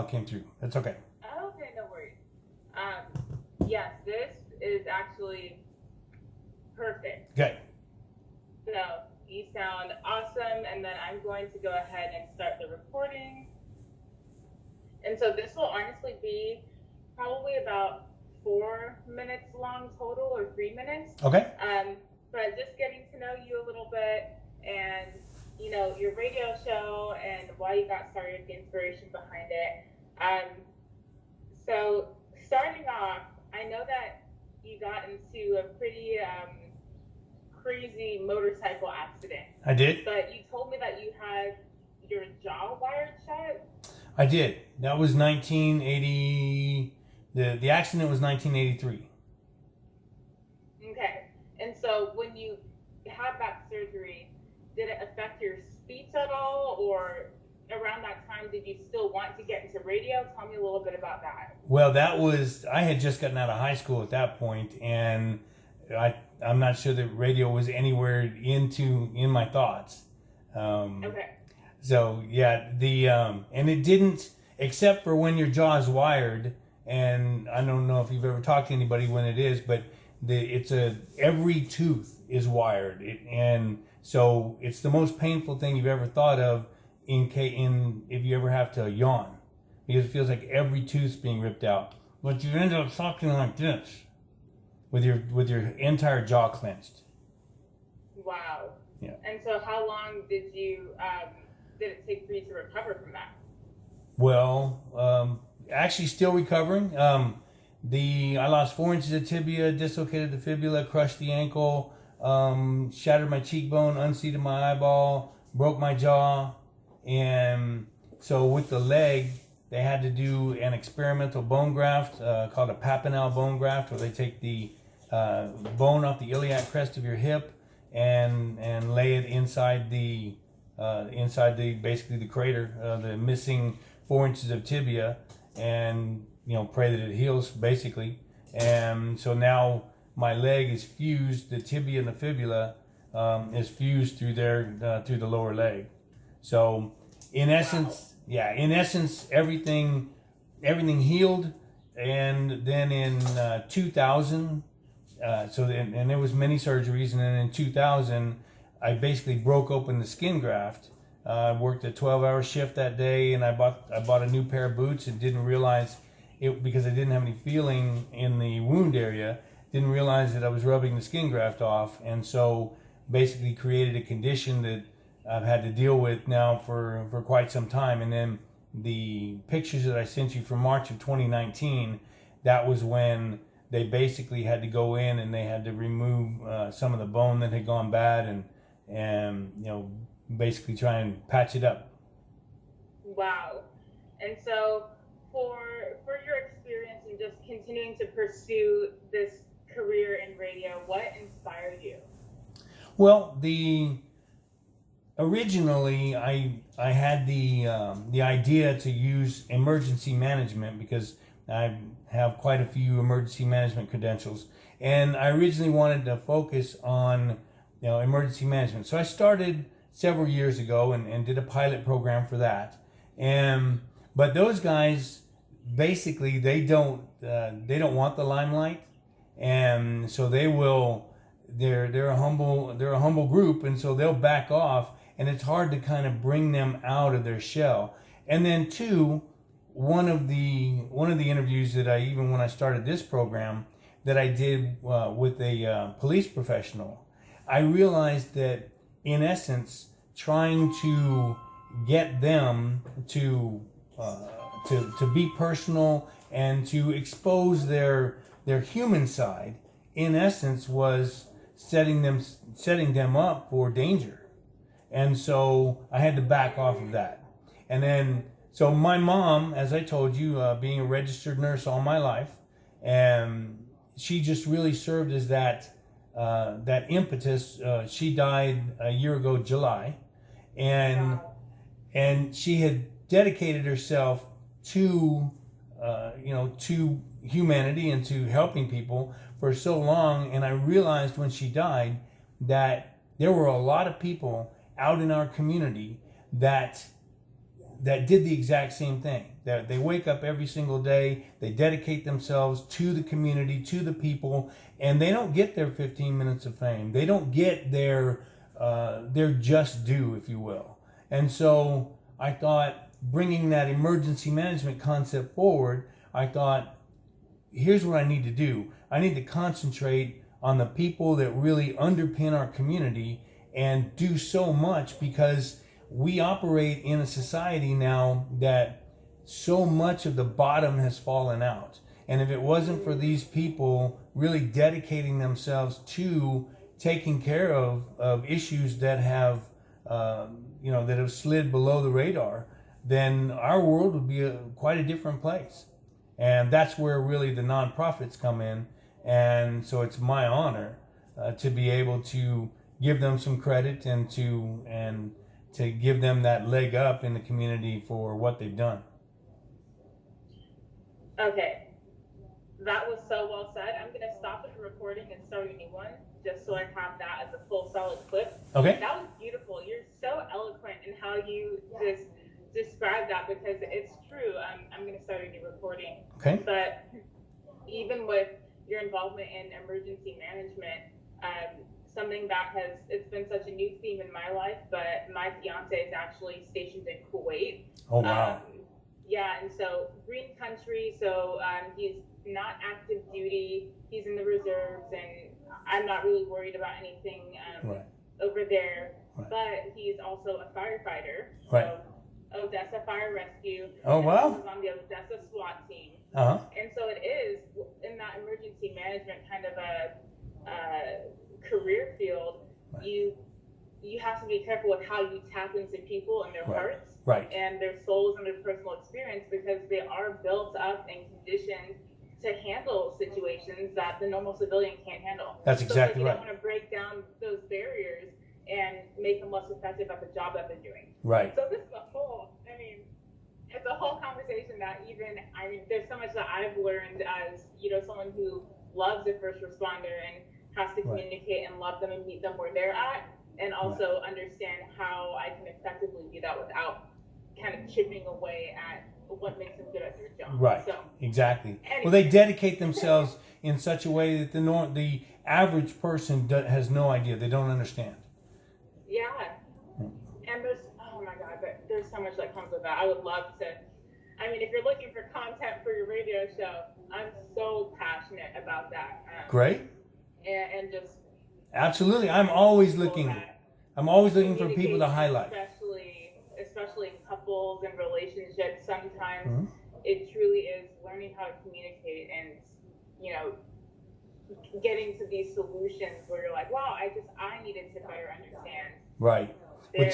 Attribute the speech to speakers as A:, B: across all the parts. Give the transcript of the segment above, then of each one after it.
A: it came through. That's okay.
B: Oh, okay, no worries. Yes, this is actually perfect.
A: Okay.
B: So you sound awesome, and then I'm going to go ahead and start the recording. And so this will honestly be probably about 4 minutes long total, or 3 minutes.
A: Okay.
B: But just getting to know you a little bit, and you know, your radio show and why you got started, the inspiration behind it. So starting off, I know that you got into a pretty crazy motorcycle accident.
A: I did.
B: But you told me that you had your jaw wired shut.
A: I did. That was 1980. The accident was 1983.
B: Okay. And so when you had that surgery, did it affect your speech at all, or around that time did you still want to get into radio? Tell me a little bit about that.
A: Well, I had just gotten out of high school at that point, and I'm not sure that radio was anywhere in my thoughts.
B: Okay.
A: So yeah, and it didn't, except for when your jaw is wired, and I don't know if you've ever talked to anybody when it is, but every tooth is wired, and so it's the most painful thing you've ever thought of if you ever have to yawn, because it feels like every tooth's being ripped out. But you end up talking like this, with your entire jaw clenched.
B: Wow.
A: Yeah.
B: And so how long did it take for you to recover from that?
A: Well, actually still recovering. I lost 4 inches of tibia, dislocated the fibula, crushed the ankle, shattered my cheekbone, unseated my eyeball, broke my jaw. And so with the leg, they had to do an experimental bone graft called a Papinel bone graft, where they take the bone off the iliac crest of your hip and lay it inside the basically the crater, the missing 4 inches of tibia, and pray that it heals basically. And so now my leg is fused, the tibia and the fibula is fused through through the lower leg. So in essence, everything healed. And then in 2000, and there was many surgeries, and then in 2000 I basically broke open the skin graft. I worked a 12-hour shift that day, and I bought a new pair of boots, and didn't realize it, because I didn't have any feeling in the wound area, didn't realize that I was rubbing the skin graft off, and so basically created a condition that I've had to deal with now for quite some time. And then the pictures that I sent you from March of 2019, that was when they basically had to go in and they had to remove some of the bone that had gone bad, and basically try and patch it up.
B: Wow. And so for your experience and just continuing to pursue this career in radio, what inspired you?
A: Well, originally I had the idea to use emergency management, because I have quite a few emergency management credentials, and I originally wanted to focus on emergency management. So I started several years ago and did a pilot program for that. But those guys basically they don't want the limelight, and so they're a humble group, and so they'll back off, and it's hard to kind of bring them out of their shell. And then two, one of the interviews that when I started this program that I did with a police professional, I realized that in essence, trying to get them to be personal and to expose their human side, in essence, was setting them up for danger. And so I had to back off of that. And then, so my mom, as I told you, being a registered nurse all my life, and she just really served as that impetus. She died a year ago, July, and she had dedicated herself to humanity and to helping people for so long. And I realized when she died that there were a lot of people out in our community that did the exact same thing. that they wake up every single day, they dedicate themselves to the community, to the people, and they don't get their 15 minutes of fame. They don't get their just due, if you will. And so I thought, bringing that emergency management concept forward, I thought, here's what I need to do. I need to concentrate on the people that really underpin our community and do so much, because we operate in a society now that so much of the bottom has fallen out. And if it wasn't for these people really dedicating themselves to taking care of issues that have, that have slid below the radar, then our world would be quite a different place. And that's where really the nonprofits come in. And so it's my honor to be able to give them some credit and to give them that leg up in the community for what they've done.
B: Okay, that was so well said. I'm going to stop the recording and start a new one, just so I have that as a full solid clip.
A: Okay.
B: That was beautiful. You're so eloquent in how you just describe that, because it's true. I'm going to start a new recording.
A: Okay.
B: But even with your involvement in emergency management, something that it's been such a new theme in my life, but my fiance is actually stationed in Kuwait.
A: Oh, wow.
B: Yeah, and so green country, so he's not active duty, he's in the reserves, and I'm not really worried about anything over there,
A: Right.
B: but he's also a firefighter, so
A: Right.
B: Odessa Fire Rescue.
A: Oh, wow.
B: He was on the Odessa SWAT team.
A: Uh-huh.
B: And so it is, in that emergency management kind of a career field,
A: Right.
B: you have to be careful with how you tap into people and their
A: Right.
B: hearts
A: Right.
B: and their souls and their personal experience, because they are built up and conditioned to handle situations that the normal civilian can't handle.
A: That's exactly
B: so
A: right.
B: You don't want to break down those barriers and make them less effective at the job that they're doing.
A: Right.
B: So this is it's a whole conversation that there's so much that I've learned as, someone who loves a first responder and has to communicate and love them and meet them where they're at, and also understand how I can effectively do that without kind of chipping away at what makes them good at their job.
A: Right.
B: So,
A: exactly.
B: anyway.
A: Well, they dedicate themselves in such a way that the average person has no idea. They don't understand.
B: Yeah. And oh my God, there's so much that comes with that. I would love to, if you're looking for content for your radio show, I'm so passionate about that.
A: Great.
B: And just
A: absolutely. I'm always looking for people to highlight.
B: Especially in couples and relationships, sometimes it truly is learning how to communicate and, getting to these solutions where you're like, wow, I needed to better understand.
A: Right. But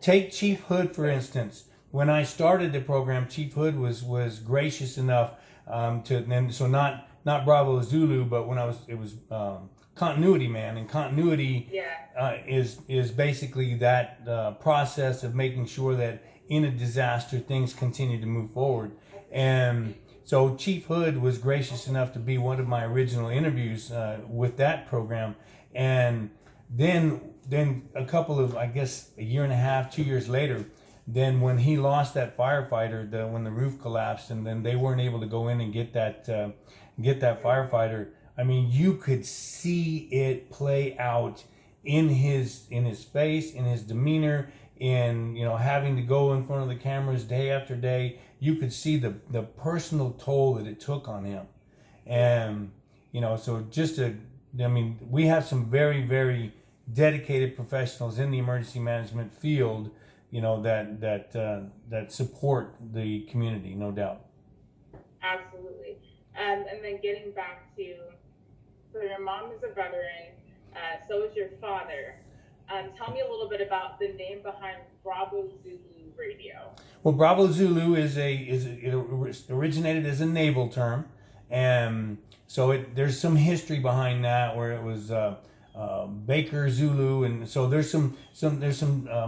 A: take Chief Hood, for instance. When I started the program, Chief Hood was gracious enough not Bravo Zulu, but when it was continuity man, and continuity is basically that process of making sure that in a disaster things continue to move forward. And so Chief Hood was gracious enough to be one of my original interviews with that program. And then a couple of, I guess, a year and a half, 2 years later, then when he lost that firefighter, when the roof collapsed, and then they weren't able to go in and get that firefighter, you could see it play out in his face, in his demeanor, in having to go in front of the cameras day after day. You could see the personal toll that it took on him. And so we have some very, very dedicated professionals in the emergency management field, that support the community, no doubt.
B: Absolutely. And then getting back to, so your mom is a veteran, so is your father. Tell me a little bit about the name behind Bravo Zulu Radio.
A: Well, Bravo Zulu it originated as a naval term, and so there's some history behind that, where it was Baker Zulu, and so there's some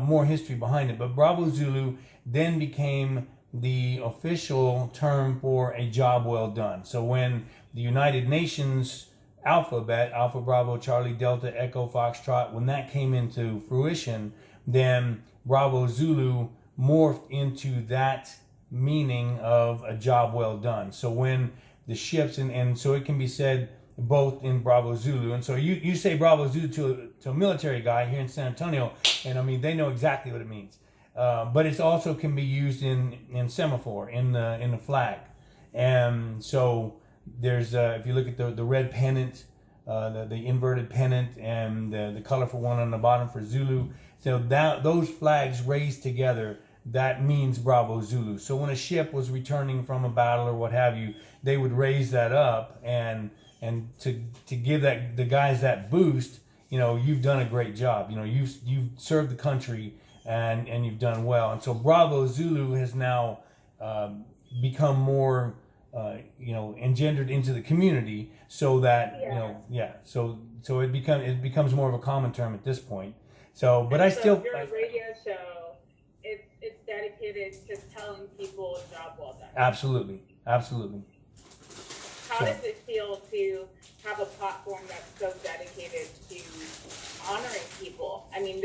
A: more history behind it. But Bravo Zulu then became the official term for a job well done. So when the United Nations alphabet, Alpha Bravo Charlie Delta Echo Foxtrot, when that came into fruition, then Bravo Zulu morphed into that meaning of a job well done. So when the ships, and so it can be said both in Bravo Zulu, and so you say Bravo Zulu to a military guy here in San Antonio, and I mean they know exactly what it means. But it also can be used in semaphore, in the flag, and so there's if you look at the red pennant, the inverted pennant, and the colorful one on the bottom for Zulu. So that those flags raised together, that means Bravo Zulu. So when a ship was returning from a battle or what have you, they would raise that up and to give the guys that boost. You've done a great job. You've served the country and you've done well. And so Bravo Zulu has now become more engendered into the community, so that so it becomes more of a common term at this point. So, but
B: your radio show, it's dedicated to telling people job well done.
A: Absolutely.
B: How does it feel to have a platform that's so dedicated to honoring people? I mean,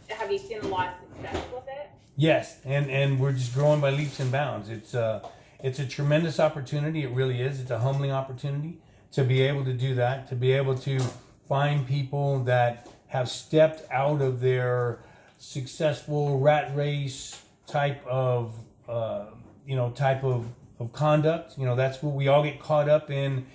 B: have you seen a lot of success with it?
A: Yes, and we're just growing by leaps and bounds. It's a tremendous opportunity. It really is. It's a humbling opportunity to be able to do that, to be able to find people that have stepped out of their successful rat race type of conduct. That's what we all get caught up in,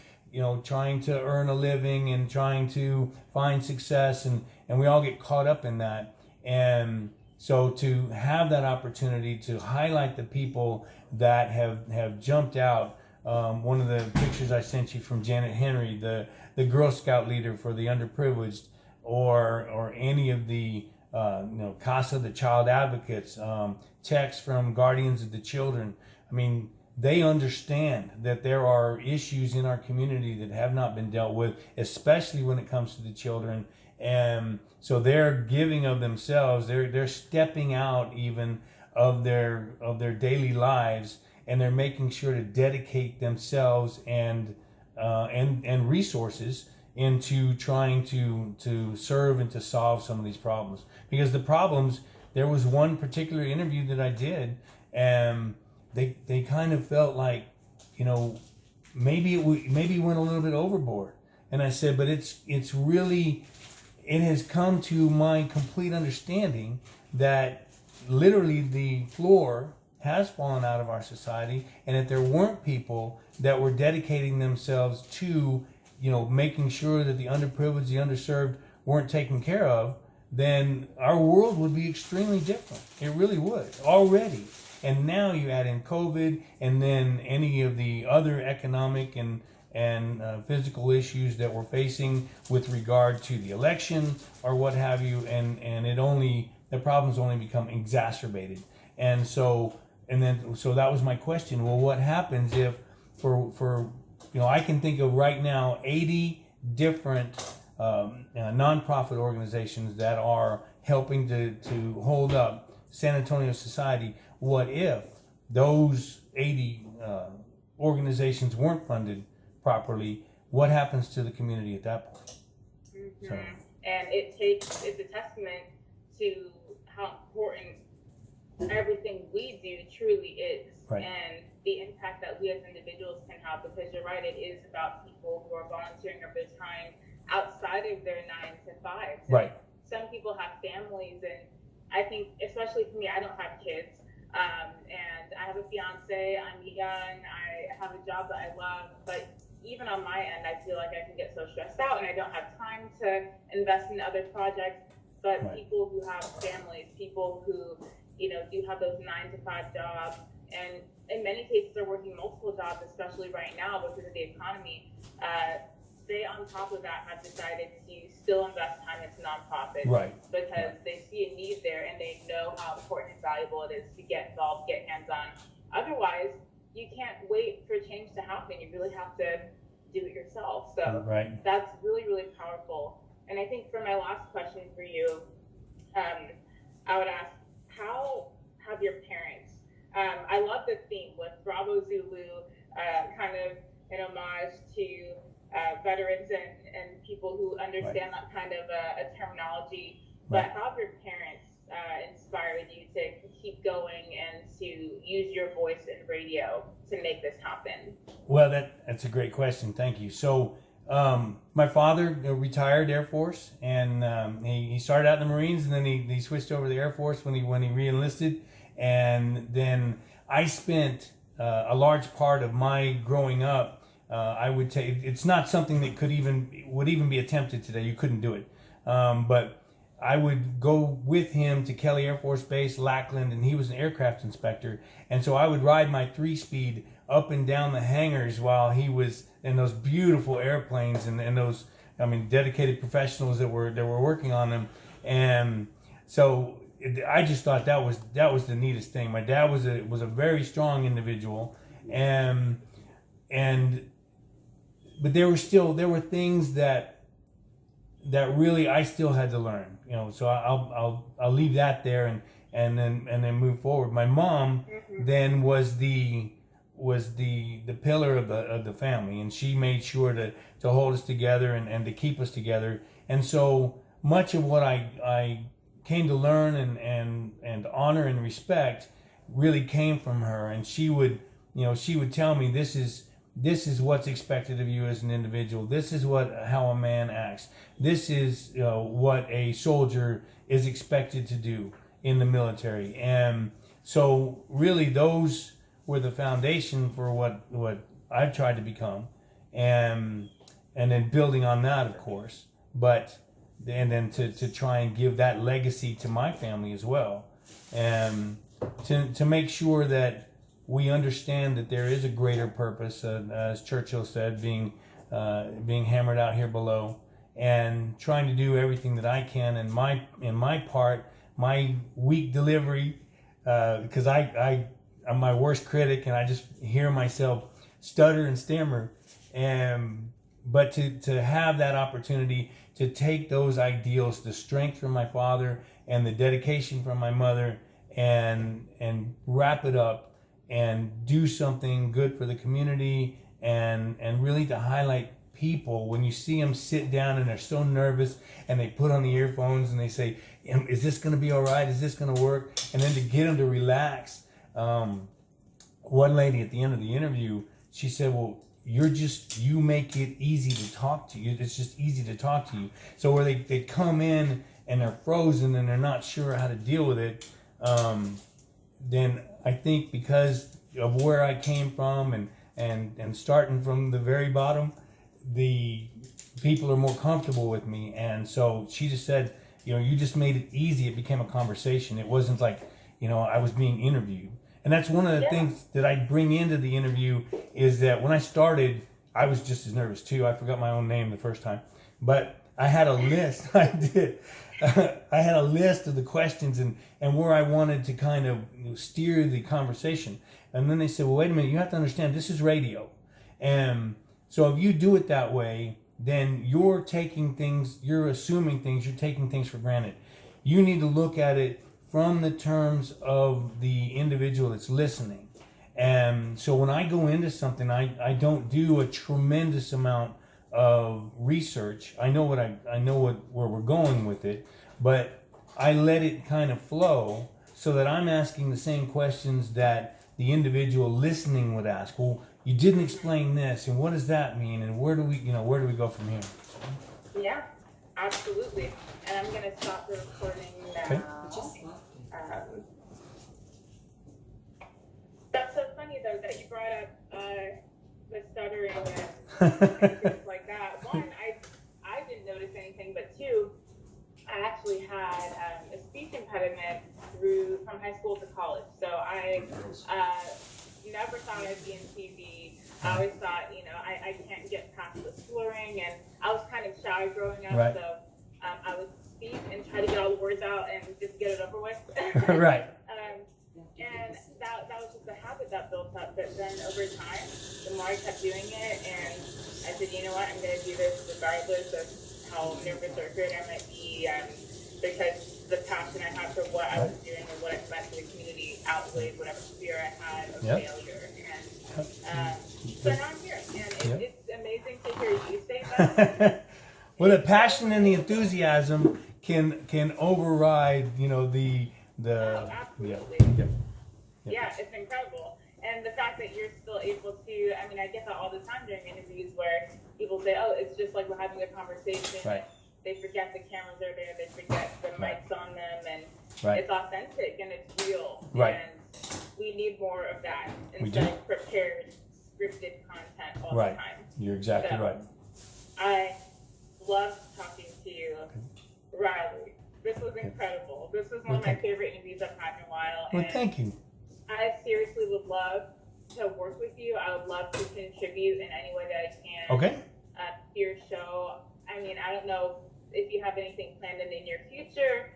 A: trying to earn a living and trying to find success, and we all get caught up in that. And so to have that opportunity to highlight the people that have jumped out. One of the pictures I sent you from Janet Henry, the Girl Scout leader for the underprivileged, or any of the CASA, the child advocates, texts from guardians of the children. I mean, they understand that there are issues in our community that have not been dealt with, especially when it comes to the children. And so they're giving of themselves. They're stepping out even of their daily lives, and they're making sure to dedicate themselves and resources into trying to serve and to solve some of these problems. Because the problems, there was one particular interview that I did, and they kind of felt like, maybe it went a little bit overboard. And I said, but it's really, it has come to my complete understanding that literally the floor has fallen out of our society, and if there weren't people that were dedicating themselves to making sure that the underprivileged, the underserved weren't taken care of, then our world would be extremely different. It really would already. And now you add in COVID, and then any of the other economic and physical issues that we're facing with regard to the election or what have you, and the problems only become exacerbated. And so that was my question. Well, what happens if for I can think of right now 80 different nonprofit organizations that are helping to hold up San Antonio society. What if those 80 organizations weren't funded properly? What happens to the community at that point?
B: Mm-hmm. So. And it's a testament to how important everything we do truly is,
A: right.
B: And the impact that we as individuals can have, because you're right, it is about people who are volunteering of their time outside of their 9 to 5.
A: Right.
B: Some people have families, and I think, especially for me, I don't have kids, and I have a fiance, I'm young, I have a job that I love, but even on my end, I feel like I can get so stressed out and I don't have time to invest in other projects. But right. People who have families, people who do have those 9 to 5 jobs, and in many cases are working multiple jobs, especially right now because of the economy. They, on top of that, have decided to still invest time into nonprofits,
A: right.
B: Because they see a need there and they know how important and valuable it is to get involved, get hands-on. Otherwise, you can't wait for change to happen. You really have to do it yourself. So
A: right.
B: That's really, really powerful. And I think for my last question for you, I would ask, how have your parents, I love the theme with Bravo Zulu, kind of an homage to veterans and people who understand right. that kind of a terminology. But right. How have your parents inspired you to keep going and to use your voice in radio to make this happen?
A: Well, that's a great question. Thank you. So, my father retired Air Force, and he started out in the Marines, and then he switched over to the Air Force when he re-enlisted, and then I spent a large part of my growing up. I would say it's not something that would even be attempted today. You couldn't do it, but I would go with him to Kelly Air Force Base, Lackland, and he was an aircraft inspector. And so I would ride my 3-speed up and down the hangars while he was in those beautiful airplanes and those, dedicated professionals that were working on them. And so I just thought that was the neatest thing. My dad was a very strong individual, but there were things that really I still had to learn, so I'll leave that there and then move forward. My mom then was the pillar of the family, and she made sure to hold us together and to keep us together. And so much of what I came to learn and honor and respect really came from her. And she would tell me, this is what's expected of you as an individual. This is how a man acts. This is what a soldier is expected to do in the military. And so really those were the foundation for what I've tried to become, and then building on that, of course, and then to try and give that legacy to my family as well, and to make sure that we understand that there is a greater purpose, as Churchill said, being hammered out here below, and trying to do everything that I can in my part, my weak delivery, because I'm my worst critic, and I just hear myself stutter and stammer, but to have that opportunity to take those ideals, the strength from my father and the dedication from my mother, and wrap it up and do something good for the community, and really to highlight people when you see them sit down and they're so nervous and they put on the earphones and they say, is this going to be all right? Is this going to work? And then to get them to relax. One lady at the end of the interview, she said, well, you make it easy to talk to you. It's just easy to talk to you. So where they come in and they're frozen and they're not sure how to deal with it, then I think because of where I came from and starting from the very bottom, the people are more comfortable with me. And so she just said, you just made it easy. It became a conversation. It wasn't like, I was being interviewed. And that's one of the things that I bring into the interview, is that when I started, I was just as nervous too. I forgot my own name the first time, but I had a list. I did. I had a list of the questions and where I wanted to kind of steer the conversation. And then they said, well, wait a minute, you have to understand, this is radio. And so if you do it that way, then you're taking things, you're assuming things, you're taking things for granted. You need to look at it from the terms of the individual that's listening. And so when I go into something, I don't do a tremendous amount of research. I know where we're going with it, but I let it kind of flow so that I'm asking the same questions that the individual listening would ask. Well, you didn't explain this, and what does that mean, and where do we go from here?
B: Yeah, absolutely. And I'm going to stop the recording now.
A: Okay.
B: That's so funny though that you brought up the stuttering and things like that. One, I didn't notice anything, but two, I actually had a speech impediment from high school to college. So I never thought I'd be in TV. I always thought, I can't get past the slurring, and I was kind of shy growing up.
A: Right.
B: So I would speak and try to get all the words out and just get it over with.
A: Right.
B: And that was just a habit that built up. But then over time, the more I kept doing it, and I said, you know what, I'm going to do this regardless of how nervous or afraid I might be, because the passion I had for what I was doing and what I meant to the community outweighed whatever fear I had of failure. And so now I'm here, and it's amazing to hear you say that.
A: Well, the passion and the enthusiasm can override, you know, the
B: Oh, absolutely. Yeah, it's incredible. And the fact that you're still able to, I mean, I get that all the time during interviews where people say, oh, it's just like we're having a conversation.
A: Right.
B: They forget the cameras are there, they forget the mics on them, and
A: Right.
B: it's authentic and it's real.
A: Right.
B: And we need more of that
A: We
B: instead
A: do.
B: of prepared, scripted content all
A: Right.
B: the time.
A: You're exactly
B: So,
A: right.
B: I loved talking to you, Riley. This was incredible. This was one of my favorite interviews I've had in a while.
A: Well,
B: and
A: thank you.
B: I seriously would love to work with you. I would love to contribute in any way that I can
A: Okay.
B: to your show. I mean, I don't know if you have anything planned in the near future,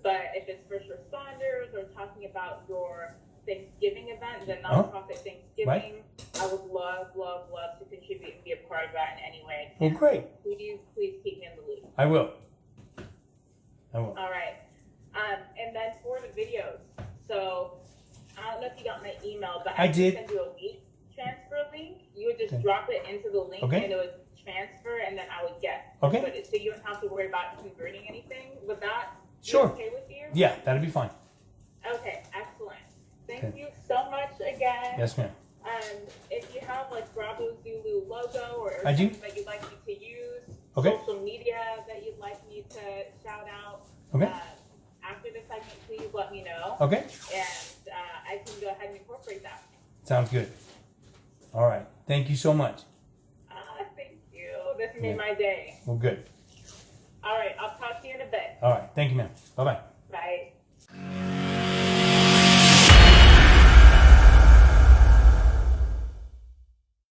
B: but if it's first responders or talking about your Thanksgiving event, the nonprofit Thanksgiving, I would love to contribute and be a part of that in any way.
A: Well, great.
B: Please keep me in the loop.
A: I will.
B: All right. And then for the videos, so I don't know if you got my email, but
A: I
B: can
A: did.
B: send you a link, transfer link. You would just
A: Okay.
B: drop it into the link,
A: Okay.
B: and it would transfer, and then I would get.
A: Okay.
B: But so you don't have to worry about converting anything. Would that be
A: Sure.
B: okay with you?
A: Yeah, that'd be fine.
B: Okay, excellent. Thank
A: Okay.
B: you so much again.
A: Yes, ma'am.
B: If you have like Bravo Zulu logo or
A: I do.
B: something that you'd like me to use,
A: Okay.
B: social media that you'd like me to shout out,
A: Okay.
B: after the segment, please let me know.
A: Okay.
B: And I can go ahead and incorporate that.
A: Sounds good. All right. Thank you so much.
B: Thank you. This made my day.
A: Well, good.
B: All right, I'll talk to you in a bit.
A: All right. Thank you, ma'am. Bye-bye.
B: Bye.